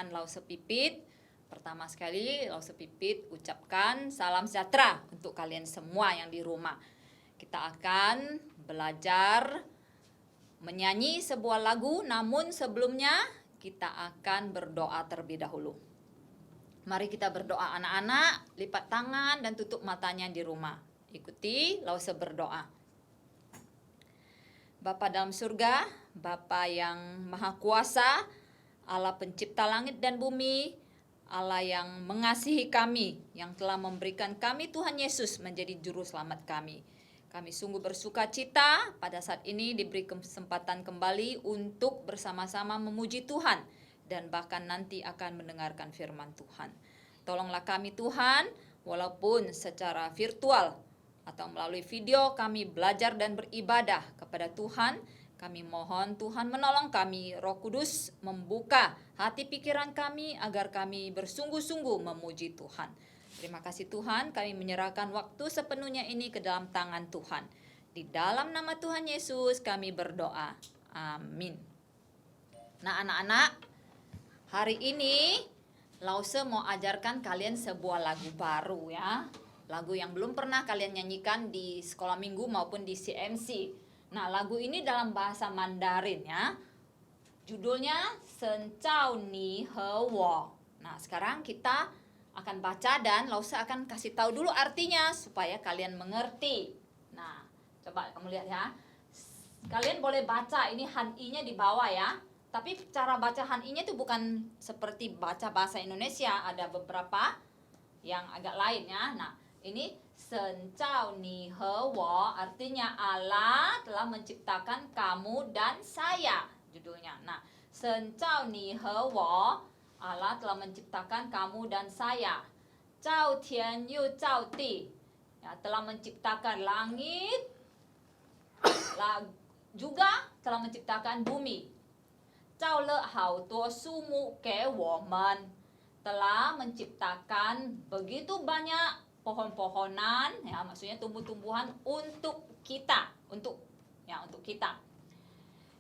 dengan Lause Pipit. Pertama sekali Lause Pipit ucapkan salam sejahtera untuk kalian semua yang di rumah. Kita akan belajar menyanyi sebuah lagu, namun sebelumnya kita akan berdoa terlebih dahulu. Mari kita berdoa anak-anak, lipat tangan dan tutup matanya di rumah. Ikuti Lause berdoa. Bapa dalam surga, Bapa yang Maha Kuasa, Allah pencipta langit dan bumi, Allah yang mengasihi kami, yang telah memberikan kami Tuhan Yesus menjadi juru selamat kami. Kami sungguh bersuka cita pada saat ini diberi kesempatan kembali untuk bersama-sama memuji Tuhan dan bahkan nanti akan mendengarkan firman Tuhan. Tolonglah kami Tuhan, walaupun secara virtual atau melalui video kami belajar dan beribadah kepada Tuhan. Kami mohon Tuhan menolong kami, Roh Kudus membuka hati pikiran kami agar kami bersungguh-sungguh memuji Tuhan. Terima kasih Tuhan, kami menyerahkan waktu sepenuhnya ini ke dalam tangan Tuhan. Di dalam nama Tuhan Yesus kami berdoa. Amin. Nah anak-anak, hari ini Lause mau ajarkan kalian sebuah lagu baru ya. Lagu yang belum pernah kalian nyanyikan di sekolah minggu maupun di CMC. Nah lagu ini dalam bahasa Mandarin ya. Judulnya Sen Cao Ni He Wo. Nah sekarang kita akan baca dan Lause akan kasih tahu dulu artinya supaya kalian mengerti. Nah coba kamu lihat ya. Kalian boleh baca ini Han-I-nya di bawah ya. Tapi cara baca Han-I-nya itu bukan seperti baca bahasa Indonesia. Ada beberapa yang agak lain ya. Nah ini Sen Cao Ni He Wo artinya Allah telah menciptakan kamu dan saya, judulnya. Nah, Sen Cao Ni He Wo Allah telah menciptakan kamu dan saya. Zhao Tian Yu Zhao Di ya, telah menciptakan langit, juga telah menciptakan bumi. Zhao Le Hao Duo Su Mu Ge Wo Men telah menciptakan begitu banyak pohon-pohonan ya, maksudnya tumbuh-tumbuhan untuk kita, untuk kita.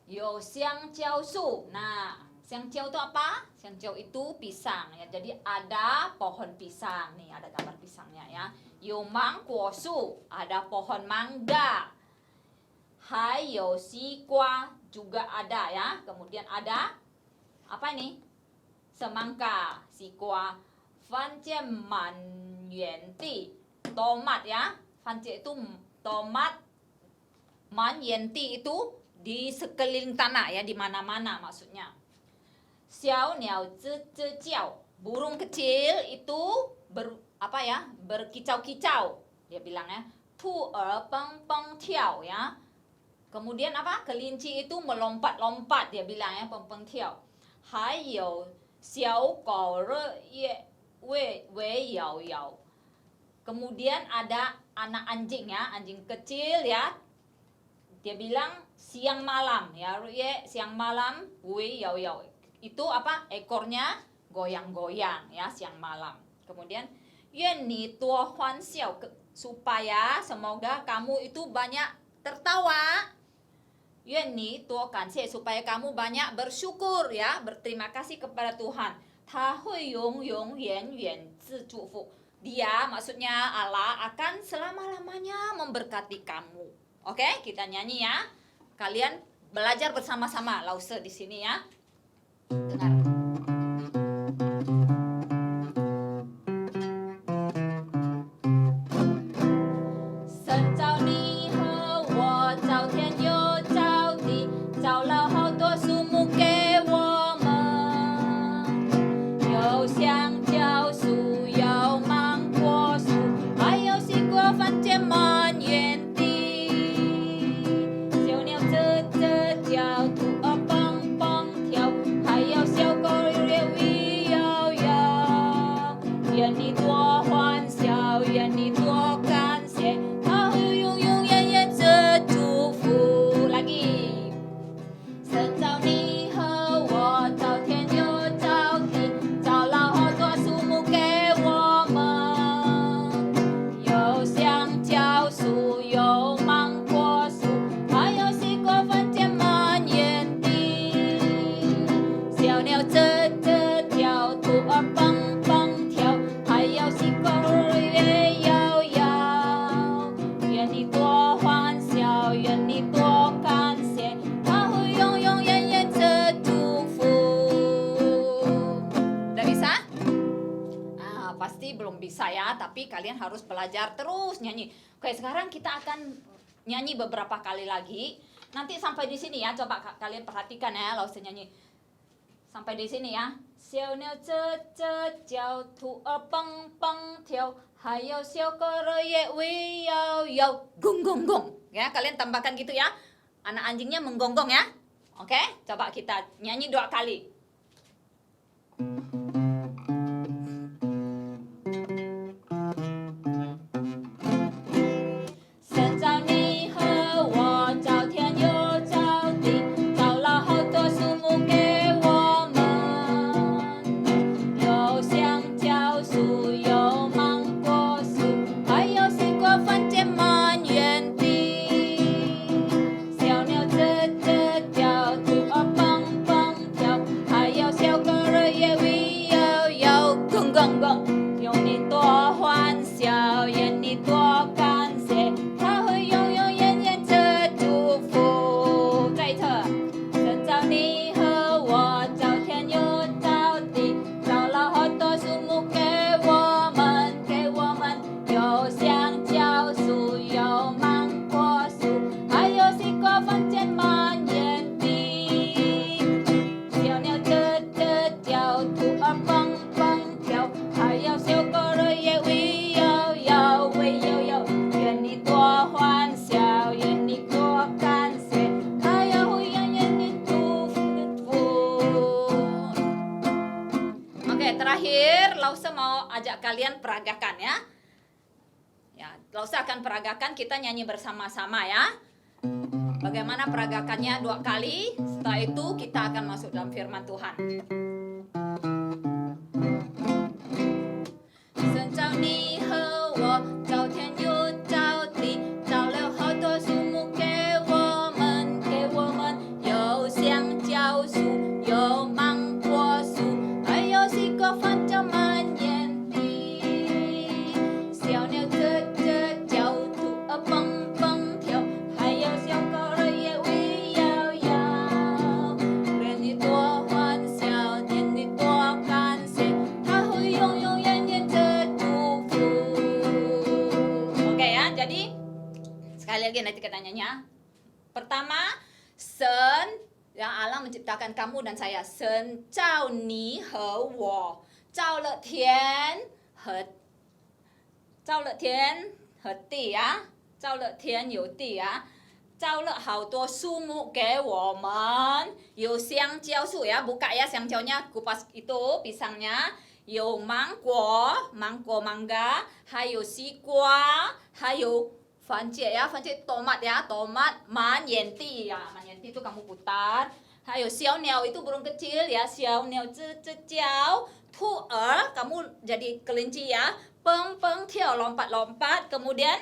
Yo xiang jiao su. Nah, xiang jiao itu apa? Xiang jiao itu pisang ya. Jadi ada pohon pisang nih, ada gambar pisangnya ya. Yo mang guo su, ada pohon mangga. Hai yo xi gua juga ada ya. Kemudian ada apa ini? Semangka, xi gua. Fan jian man yuan di, tomat ya. Fan jian itu tomat, man yuan di itu di sekeliling tanah ya, di mana-mana maksudnya. Xiao niao zhi zhi jiao, burung kecil itu berkicau-kicau. Dia bilang ya, tu er peng peng tiao ya. Kemudian apa? Kelinci itu melompat-lompat, dia bilang ya, peng peng tiao. Hai you xiao gou re ye wei yao yao. Kemudian ada anak anjing ya, anjing kecil ya. Dia bilang siang malam ya, ye siang malam wei yao yao. Itu apa? Ekornya goyang-goyang ya siang malam. Kemudian yuan ni tuo huan xiao, supaya semoga kamu itu banyak tertawa. Yuan ni tuo kan xie, supaya kamu banyak bersyukur ya, berterima kasih kepada Tuhan. Ta hui yong yong yuan yuan zi zufu. Dia maksudnya Allah akan selama-lamanya memberkati kamu. Oke, kita nyanyi ya. Kalian belajar bersama-sama Lause di sini ya. Dengar. 小鸟啧啧叫，兔儿蹦蹦跳，还要小 pasti belum bisa ya, tapi kalian harus belajar terus nyanyi. Oke, sekarang kita akan nyanyi beberapa kali lagi. Nanti sampai di sini ya, coba kalian perhatikan ya, Lause nyanyi. Sampai di sini ya. Xiao niao zhe zhe jiao tu peng peng tiao, hayo xiao ge re ye wei yao yao gong gong gong. Ya, kalian tambahkan gitu ya. Anak anjingnya menggonggong ya. Oke, coba kita nyanyi 2 kali. Terakhir, Lause mau ajak kalian peragakan ya. Ya, Lause akan peragakan, kita nyanyi bersama-sama ya. Bagaimana peragakannya 2 kali. Setelah itu kita akan masuk dalam firman Tuhan. Nanti kita nyanyi. Pertama, Sen, yang Allah menciptakan kamu dan saya. Sen zhao ni he wo, zhao le tian he di ya, zhao le tian you di ya, zhao le hao duo su mu ge wo men, you xiangjiao su ya, buka ya xiangjiao-nya, kupas itu pisangnya. You mangguo, mangga, hayo xigua, hayo 番茄呀，番茄 tomat ya, tomat, manyanti ya, manyanti itu kamu putar. Hayo xiao niao itu burung kecil ya, xiao niao zhi jiao, tu kamu jadi kelinci ya, peng peng tiao lompat-lompat, kemudian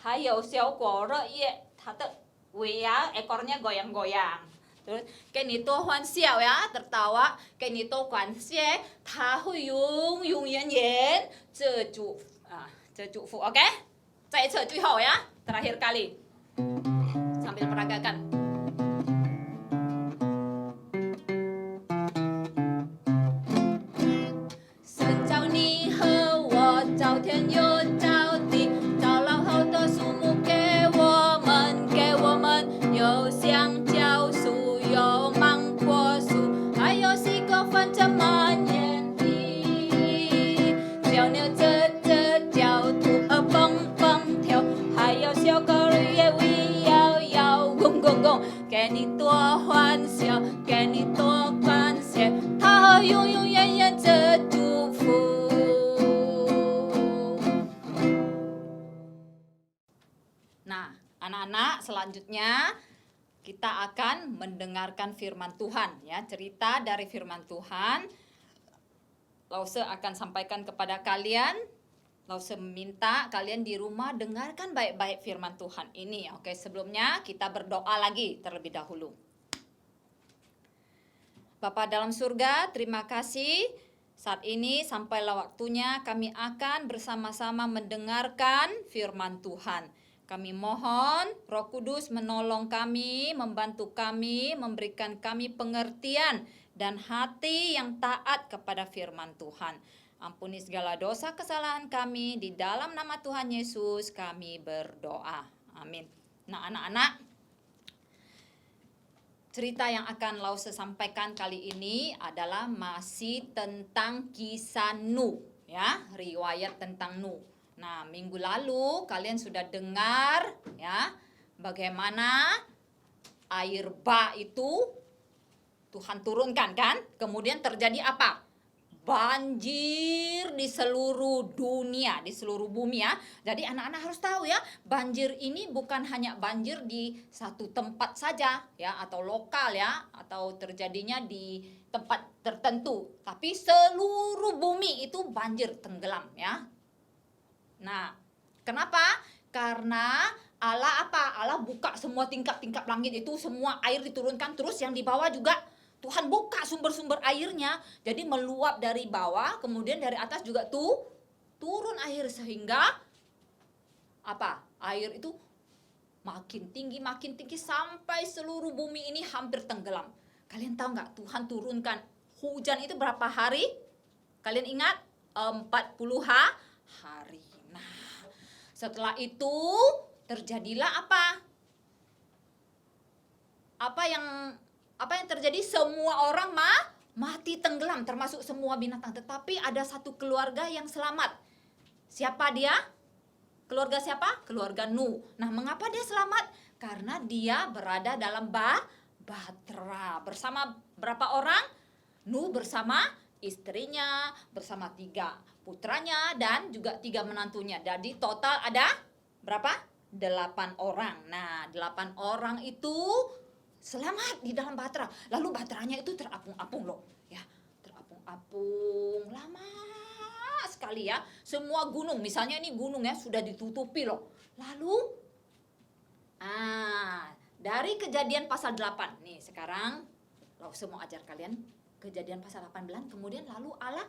hayo xiao guo re ye, tata wei ya, ekornya goyang-goyang. Terus kenito huan xiao ya, tertawa, kenito guan xie, ta hui yung yan yan, zhe ju fu, oke? 再一次最后ya, terakhir kali. Sambil peragakan. Sen zhao ni he wo, zhao tian you zhao di, zhao lao hao de su mu ge wo men,有香蕉树，有芒果树，还有西瓜、番茄、蔓延地，小牛这叫兔儿蹦。还有小狗儿也喂摇摇，嗡嗡嗡，给你多欢笑，给你多感谢，它永永远远这祝福。Nah, anak-anak, selanjutnya kita akan mendengarkan firman Tuhan ya, cerita dari firman Tuhan. Lause akan sampaikan kepada kalian. Lause minta kalian di rumah dengarkan baik-baik firman Tuhan ini. Oke, sebelumnya kita berdoa lagi terlebih dahulu. Bapa dalam surga, terima kasih. Saat ini sampailah waktunya kami akan bersama-sama mendengarkan firman Tuhan. Kami mohon Roh Kudus menolong kami, membantu kami, memberikan kami pengertian dan hati yang taat kepada firman Tuhan. Ampuni segala dosa kesalahan kami, di dalam nama Tuhan Yesus kami berdoa. Amin. Nah anak-anak, cerita yang akan Lause sampaikan kali ini adalah masih tentang kisah Nuh, ya, riwayat tentang Nuh. Nah, minggu lalu kalian sudah dengar ya bagaimana air bah itu Tuhan turunkan kan? Kemudian terjadi apa? Banjir di seluruh dunia, di seluruh bumi ya. Jadi anak-anak harus tahu ya, banjir ini bukan hanya banjir di satu tempat saja ya, atau lokal ya, atau terjadinya di tempat tertentu, tapi seluruh bumi itu banjir tenggelam ya. Nah, kenapa? Karena Allah apa? Allah buka semua tingkap-tingkap langit itu, semua air diturunkan, terus yang di bawah juga Tuhan buka sumber-sumber airnya, jadi meluap dari bawah, kemudian dari atas juga turun air sehingga apa? Air itu makin tinggi sampai seluruh bumi ini hampir tenggelam. Kalian tahu nggak Tuhan turunkan hujan itu berapa hari? Kalian ingat? 40 hari. Nah, setelah itu terjadilah apa? Apa yang terjadi? Semua orang mati tenggelam, termasuk semua binatang. Tetapi ada satu keluarga yang selamat. Siapa dia? Keluarga siapa? Keluarga Nuh. Nah, mengapa dia selamat? Karena dia berada dalam bahtera. Bersama berapa orang? Nuh bersama istrinya, bersama 3 putranya, dan juga 3 menantunya. Jadi total ada berapa? 8 orang. Nah, 8 orang itu selamat di dalam bahtera. Lalu bahteranya itu terapung-apung loh, ya, terapung-apung lama sekali ya. Semua gunung, misalnya ini gunung ya, sudah ditutupi loh. Lalu, dari Kejadian pasal 8 nih sekarang, Lause mau ajar kalian Kejadian pasal 18. Kemudian lalu Allah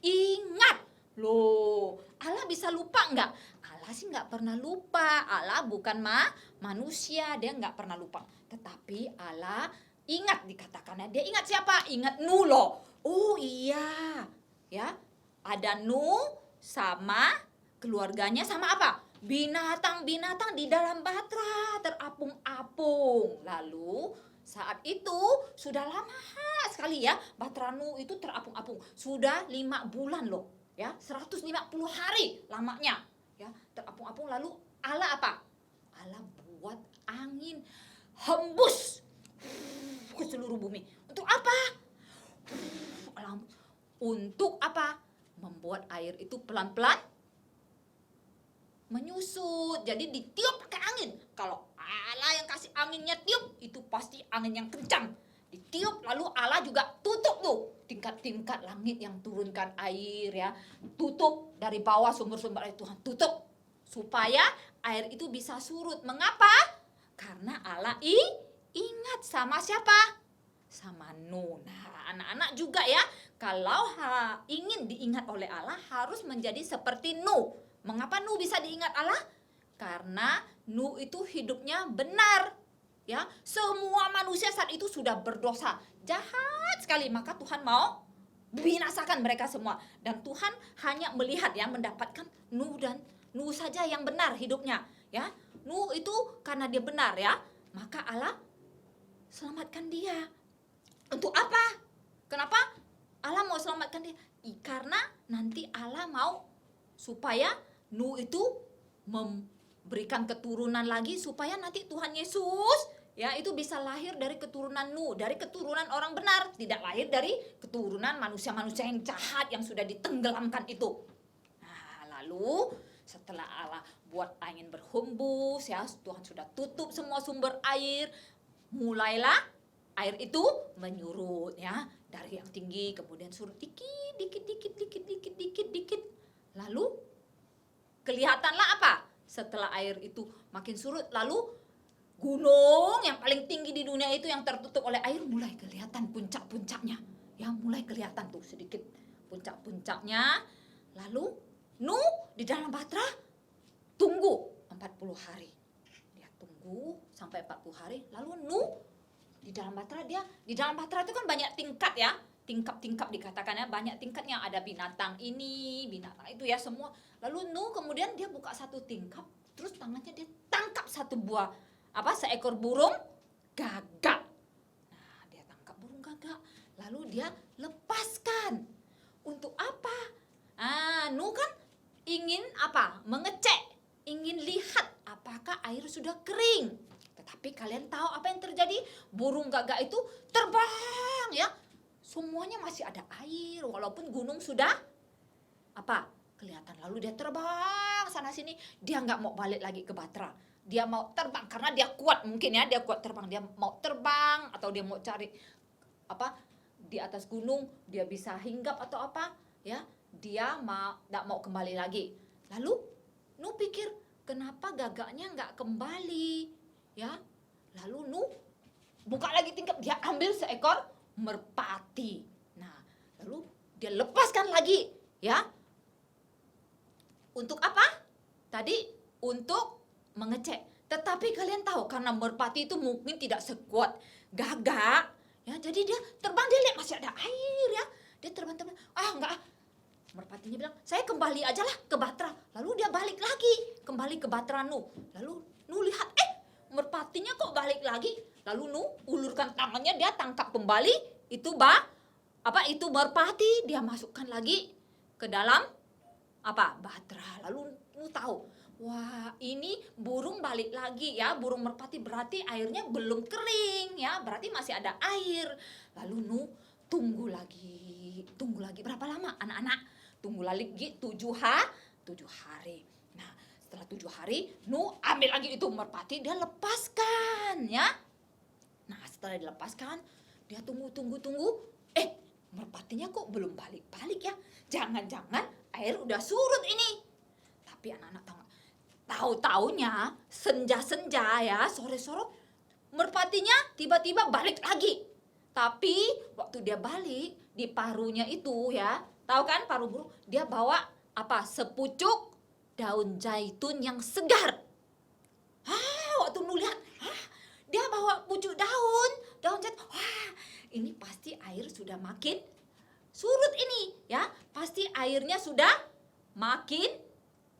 ingat. Loh, Allah bisa lupa nggak? Allah sih nggak pernah lupa. Allah bukan manusia, dia nggak pernah lupa. Tetapi Allah ingat, dikatakannya dia ingat siapa? Ingat Nuh loh. Oh iya, ya, ada Nuh sama keluarganya sama apa? Binatang-binatang di dalam bahtera terapung-apung. Lalu saat itu sudah lama sekali ya, bahtera Nuh itu terapung-apung. Sudah 5 bulan loh. Ya, 150 hari lamanya ya, terapung-apung. Lalu Allah apa? Allah buat angin hembus ke seluruh bumi. Untuk apa? Untuk apa? Membuat air itu pelan-pelan menyusut. Jadi ditiup pakai angin. Kalau Allah yang kasih anginnya tiup, itu pasti angin yang kencang. Ditiup, lalu Allah juga tutup tuh tingkat-tingkat langit yang turunkan air ya. Tutup dari bawah sumber-sumber air, Tuhan tutup supaya air itu bisa surut. Mengapa? Karena Allah ingat sama siapa? Sama Nuh. Nah, anak-anak juga ya, kalau ingin diingat oleh Allah harus menjadi seperti Nuh. Mengapa Nuh bisa diingat Allah? Karena Nuh itu hidupnya benar. Ya, semua manusia saat itu sudah berdosa, jahat sekali, maka Tuhan mau binasakan mereka semua. Dan Tuhan hanya melihat ya, mendapatkan Nuh dan Nuh saja yang benar hidupnya. Ya, Nuh itu karena dia benar ya, maka Allah selamatkan dia. Untuk apa? Kenapa Allah mau selamatkan dia? Karena nanti Allah mau supaya Nuh itu memberikan keturunan lagi, supaya nanti Tuhan Yesus ya itu bisa lahir dari keturunan Nuh, dari keturunan orang benar, tidak lahir dari keturunan manusia-manusia yang jahat yang sudah ditenggelamkan itu. Nah, lalu setelah Allah buat angin berhembus ya, Tuhan sudah tutup semua sumber air, mulailah air itu menyurut ya, dari yang tinggi kemudian surut dikit. Lalu kelihatanlah apa? Setelah air itu makin surut, lalu gunung yang paling tinggi di dunia itu yang tertutup oleh air mulai kelihatan puncak-puncaknya. Ya, mulai kelihatan tuh sedikit puncak-puncaknya. Lalu Nuh di dalam bahtera tunggu 40 hari. Dia tunggu sampai 40 hari. Lalu Nuh di dalam bahtera itu kan banyak tingkat ya. tingkap-tingkap dikatakannya, banyak tingkatnya, ada binatang ini, binatang itu ya semua. Lalu Nuh kemudian dia buka satu tingkap, terus tangannya dia tangkap satu buah seekor burung gagak. Nah, dia tangkap burung gagak, lalu dia lepaskan. Untuk apa? Nuh kan ingin mengecek, ingin lihat apakah air sudah kering. Tetapi kalian tahu apa yang terjadi? Burung gagak itu terbang ya. Semuanya masih ada air walaupun gunung sudah kelihatan. Lalu dia terbang sana sini, dia nggak mau balik lagi ke Batra. Dia mau terbang karena dia kuat, mungkin ya, dia kuat terbang. Dia mau terbang atau dia mau cari di atas gunung, dia bisa hinggap atau ya. Dia nggak mau kembali lagi. Lalu Nuh pikir, kenapa gagaknya nggak kembali ya? Lalu Nuh buka lagi tingkap, dia ambil seekor merpati. Nah, lalu dia lepaskan lagi ya. Untuk apa? Tadi untuk mengecek. Tetapi kalian tahu, karena merpati itu mungkin tidak sekuat gagak ya, jadi dia terbang, dia lihat masih ada air ya. Dia terbang, enggak. Merpatinya bilang, saya kembali aja lah ke Batra. Lalu dia balik lagi, kembali ke Batra Nuh. Lalu Nuh lihat, merpatinya kok balik lagi. Lalu Nuh ulurkan tangannya, dia tangkap kembali itu itu merpati, dia masukkan lagi ke dalam Batra. Lalu Nuh tahu, wah ini burung balik lagi ya, burung merpati, berarti airnya belum kering ya, berarti masih ada air. Lalu Nuh tunggu lagi berapa lama anak-anak? Tunggu lagi 7 hari. Nah, setelah 7 hari Nuh ambil lagi itu merpati, dia lepaskan ya. Nah, setelah dilepaskan, dia tunggu. Merpatinya kok belum balik-balik ya? Jangan-jangan air udah surut ini. Tapi anak-anak tahu-taunya senja-senja ya, sore-sore merpatinya tiba-tiba balik lagi. Tapi waktu dia balik, di parunya itu ya, tahu kan paru burung, dia bawa sepucuk daun zaitun yang segar. Waktu Nuh lihat, dia bawa pucuk daun zaitun. Wah, ini pasti air sudah makin surut ini ya. Pasti airnya sudah makin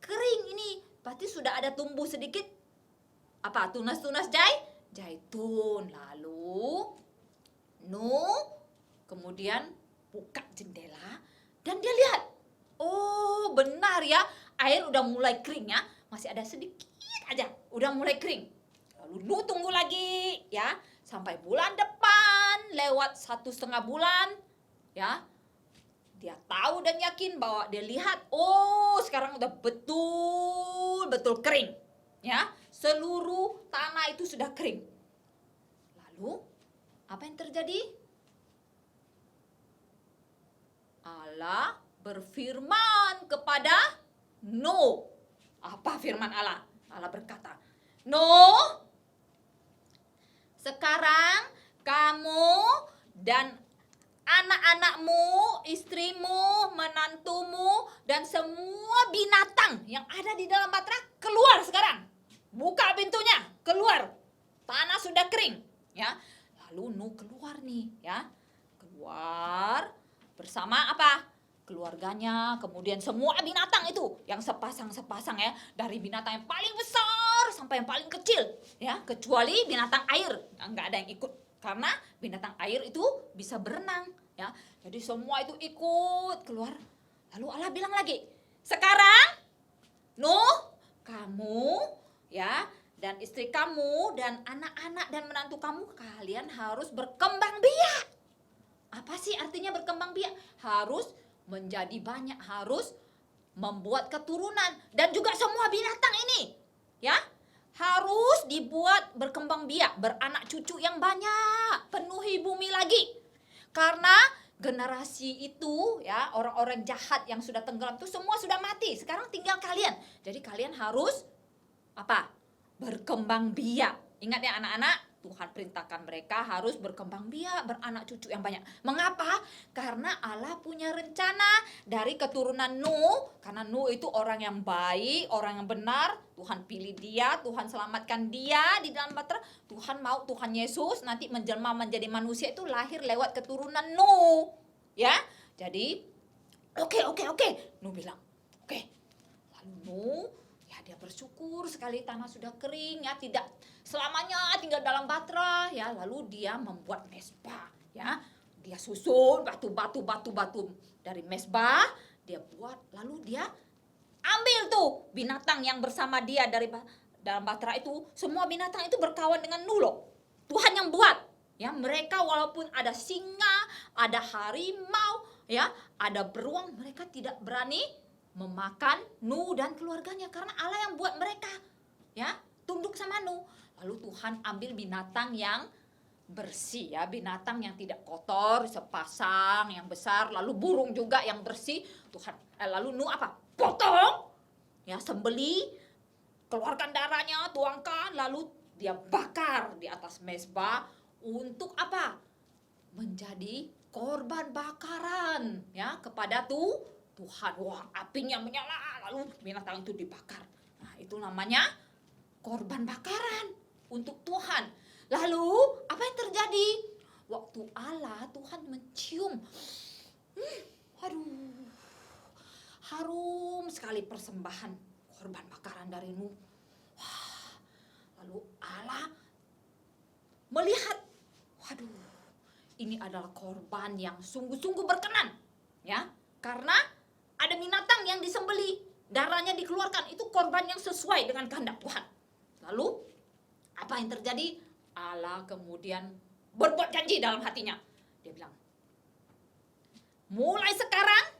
kering ini. Pasti sudah ada tumbuh sedikit tunas-tunas zaitun. Lalu Nuh kemudian buka jendela dan dia lihat, oh benar ya, air udah mulai kering ya. Masih ada sedikit aja, udah mulai kering. Lalu Nuh tunggu lagi ya, sampai bulan depan, lewat 1,5 bulan ya. Dia tahu dan yakin bahwa dia lihat, oh sekarang udah betul-betul kering ya. Seluruh tanah itu sudah kering. Lalu apa yang terjadi? Allah berfirman kepada Nuh. Apa firman Allah? Allah berkata, Nuh, sekarang kamu dan anak-anakmu, istrimu, menantumu, dan semua binatang yang ada di dalam Batra keluar sekarang. Buka pintunya, keluar. Tanah sudah kering, ya. Lalu Nuh keluar nih, ya. Keluar bersama keluarganya, kemudian semua binatang itu yang sepasang-sepasang ya, dari binatang yang paling besar sampai yang paling kecil ya, kecuali binatang air nggak ada yang ikut karena binatang air itu bisa berenang ya. Jadi semua itu ikut keluar. Lalu Allah bilang lagi, sekarang Nuh, kamu ya dan istri kamu dan anak-anak dan menantu kamu, kalian harus berkembang biak. Apa sih artinya berkembang biak? Harus menjadi banyak, harus membuat keturunan, dan juga semua binatang ini ya harus dibuat berkembang biak, beranak cucu yang banyak, penuhi bumi lagi. Karena generasi itu ya, orang-orang jahat yang sudah tenggelam itu semua sudah mati, sekarang tinggal kalian. Jadi kalian harus berkembang biak. Ingat ya anak-anak, Tuhan perintahkan mereka harus berkembang biak, beranak cucu yang banyak. Mengapa? Karena Allah punya rencana dari keturunan Nuh. Karena Nuh itu orang yang baik, orang yang benar. Tuhan pilih dia, Tuhan selamatkan dia di dalam Batra. Tuhan mau Tuhan Yesus nanti menjelma menjadi manusia itu lahir lewat keturunan Nuh. ya. Jadi oke. Nuh bilang, oke. Lalu Nuh, ya dia bersyukur sekali tanah sudah kering, ya tidak selamanya tinggal dalam batra, ya. Lalu dia membuat mesbah, ya. Dia susun batu dari mesbah, dia buat, lalu dia ambil tuh binatang yang bersama dia dari dalam batra itu. Semua binatang itu berkawan dengan Nuh loh. Tuhan yang buat. Ya, mereka walaupun ada singa, ada harimau, ya, ada beruang, mereka tidak berani memakan Nuh dan keluarganya karena Allah yang buat mereka. Ya, tunduk sama Nuh. Lalu Tuhan ambil binatang yang bersih, ya, binatang yang tidak kotor, sepasang yang besar, lalu burung juga yang bersih. Lalu Nuh apa? Potong, ya, sembeli, keluarkan darahnya, tuangkan, lalu dia bakar di atas mezbah untuk apa? Menjadi korban bakaran, ya, kepada Tuhan. Wah, apinya menyala, lalu binatang itu dibakar. Nah, itu namanya korban bakaran untuk Tuhan. Lalu apa yang terjadi? Waktu Tuhan mencium, aduh, harum sekali persembahan korban bakaran dari Nuh. Wah, lalu Allah melihat, waduh, ini adalah korban yang sungguh-sungguh berkenan, ya, karena ada binatang yang disembeli, darahnya dikeluarkan, itu korban yang sesuai dengan kehendak Tuhan. Lalu apa yang terjadi? Allah kemudian berbuat janji dalam hatinya. Dia bilang, mulai sekarang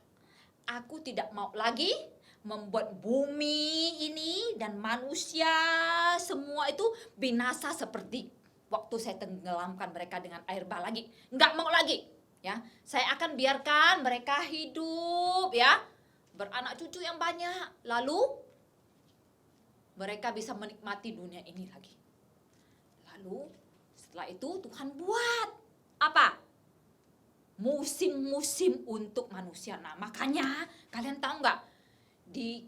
aku tidak mau lagi membuat bumi ini dan manusia semua itu binasa seperti waktu saya tenggelamkan mereka dengan air bah lagi. Enggak mau lagi, ya. Saya akan biarkan mereka hidup, ya, beranak cucu yang banyak, lalu mereka bisa menikmati dunia ini lagi. Lalu setelah itu Tuhan buat apa? Musim-musim untuk manusia. Nah, makanya kalian tahu nggak, di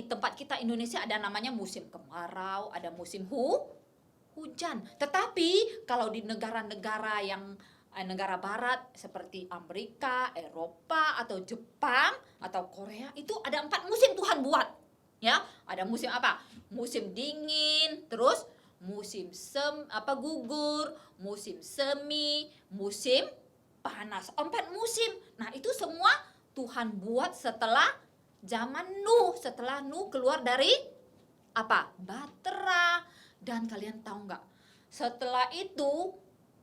tempat kita Indonesia ada namanya musim kemarau, ada musim hujan. Tetapi kalau di negara-negara yang negara barat seperti Amerika, Eropa, atau Jepang, atau Korea, itu ada 4 musim Tuhan buat. Ya, ada musim apa? Musim dingin, terus musim gugur, musim semi, musim panas. 4 musim. Nah, itu semua Tuhan buat setelah zaman Nuh, setelah Nuh keluar dari apa? Bahtera. Dan kalian tahu nggak? Setelah itu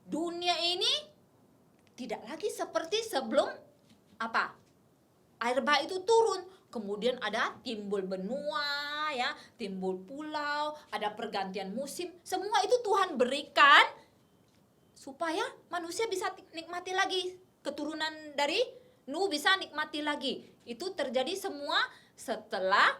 dunia ini tidak lagi seperti sebelum apa? Air bah itu turun. Kemudian ada timbul benua, ya, timbul pulau, ada pergantian musim. Semua itu Tuhan berikan supaya manusia bisa nikmati lagi. Keturunan dari Nuh bisa nikmati lagi. Itu terjadi semua setelah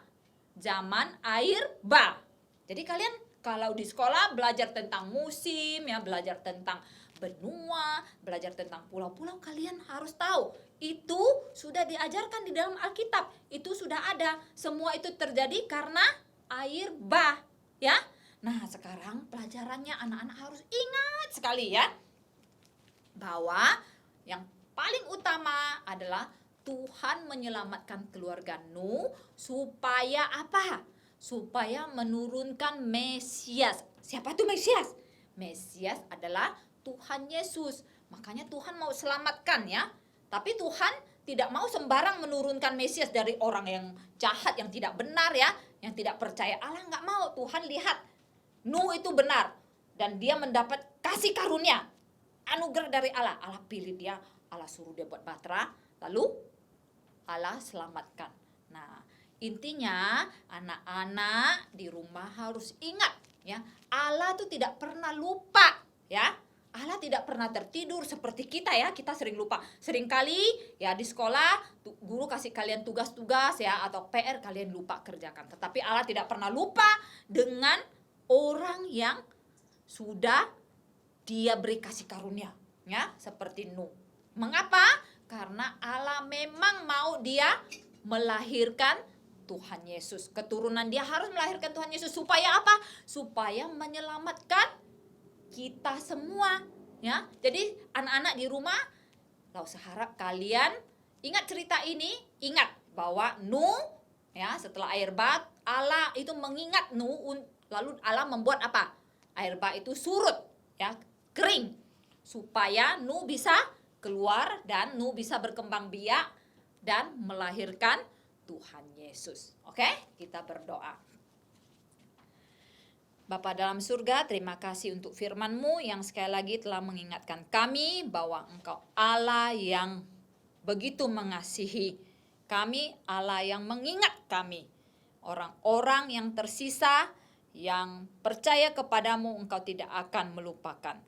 zaman air bah. Jadi kalian kalau di sekolah belajar tentang musim, ya, belajar tentang benua, belajar tentang pulau-pulau, kalian harus tahu itu sudah diajarkan di dalam Alkitab. Itu sudah ada. Semua itu terjadi karena air bah, ya. Nah, sekarang pelajarannya anak-anak harus ingat sekali, ya, bahwa yang paling utama adalah Tuhan menyelamatkan keluarga Nuh supaya apa? Supaya menurunkan Mesias. Siapa itu Mesias? Mesias adalah Tuhan Yesus. Makanya Tuhan mau selamatkan, ya. Tapi Tuhan tidak mau sembarang menurunkan Mesias dari orang yang jahat, yang tidak benar, ya, yang tidak percaya Allah. Nggak mau. Tuhan lihat Nuh itu benar dan dia mendapat kasih karunia, anugerah dari Allah. Allah pilih dia, Allah suruh dia buat bahtera, lalu Allah selamatkan. Nah, intinya anak-anak di rumah harus ingat, ya, Allah tuh tidak pernah lupa, ya. Allah tidak pernah tertidur seperti kita, ya. Kita sering lupa. Seringkali, ya, di sekolah guru kasih kalian tugas-tugas, ya, atau PR kalian lupa kerjakan. Tetapi Allah tidak pernah lupa dengan orang yang sudah dia beri kasih karunia, ya, seperti Nuh. Mengapa? Karena Allah memang mau dia melahirkan Tuhan Yesus. Keturunan dia harus melahirkan Tuhan Yesus supaya apa? Supaya menyelamatkan kita semua, ya. Jadi anak-anak di rumah Lalu saya harap kalian ingat cerita ini, ingat bahwa Nuh, ya, setelah air bah, Allah itu mengingat Nuh, lalu Allah membuat apa? Air bah itu surut, ya, kering, supaya Nuh bisa keluar dan Nuh bisa berkembang biak dan melahirkan Tuhan Yesus. Oke, kita berdoa. Bapa dalam surga, terima kasih untuk firman-Mu yang sekali lagi telah mengingatkan kami bahwa Engkau Allah yang begitu mengasihi kami, Allah yang mengingat kami. Orang-orang yang tersisa, yang percaya kepadamu, Engkau tidak akan melupakan.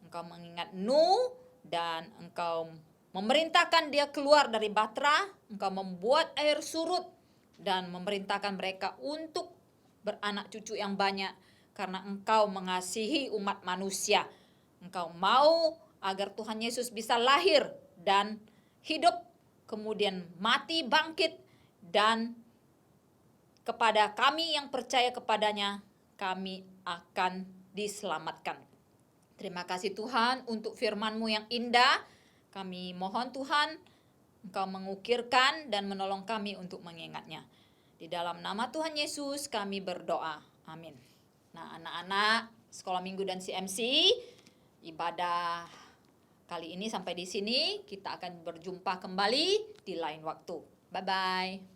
Engkau mengingat Nuh dan Engkau memerintahkan dia keluar dari Batra, Engkau membuat air surut dan memerintahkan mereka untuk beranak cucu yang banyak karena Engkau mengasihi umat manusia. Engkau mau agar Tuhan Yesus bisa lahir dan hidup, kemudian mati, bangkit, dan kepada kami yang percaya kepadanya, kami akan diselamatkan. Terima kasih Tuhan untuk firman-Mu yang indah. Kami mohon Tuhan, Engkau mengukirkan dan menolong kami untuk mengingatnya. Di dalam nama Tuhan Yesus kami berdoa. Amin. Nah, anak-anak sekolah minggu dan CMC, ibadah kali ini sampai di sini. Kita akan berjumpa kembali di lain waktu. Bye-bye.